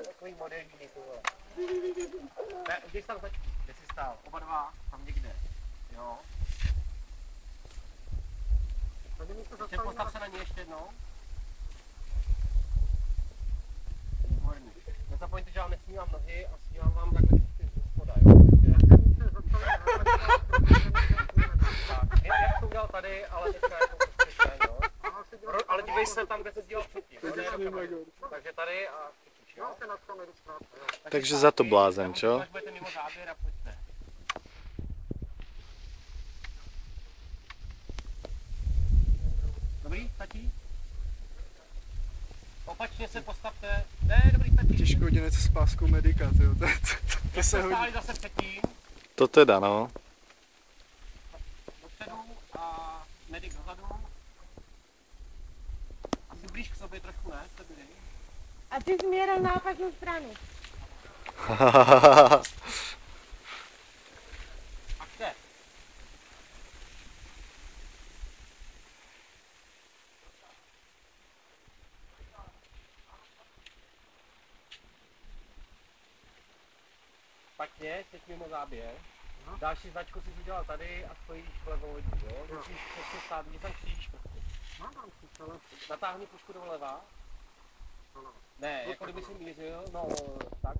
Takový moderní to vole. Ne, kde jsi tam začít? Kde jsi stál? Oba dva? Tam někde. Jo. Ještě postav se na ně ještě jednou. Výborný. Nezapomeňte, že vám nesmívám nohy a smívám vám takhle ty z spoda, jo. Tak, jak to udělal tady, ale teďka jako prostě jo. Ale dívej se tam, kde se díval předtím. Takže tady a chytíš, jo. Takže za to blázen, čo? Až budete mimo záběr a pojďte. Dobrý, stačí? Opačně se postavte. Ne, dobrý, stačí. Těžko dělat s páskou medika, tyjo. To se hodí. Stáli zase předtím. To teda, no. Dopředu a medic dozadu. Asi blíž k sobě trošku, ne? Jste byli. A ty změril na opačnou stranu. A kde? Špatně, teď mimo záběr. Další značku jsi udělal tady a stojíš v levou lodí, jo? Musíš přesně stát, když tam křížíš prostě. Natáhni pušku doleva. Ne, jako kdyby si mířil, no tak.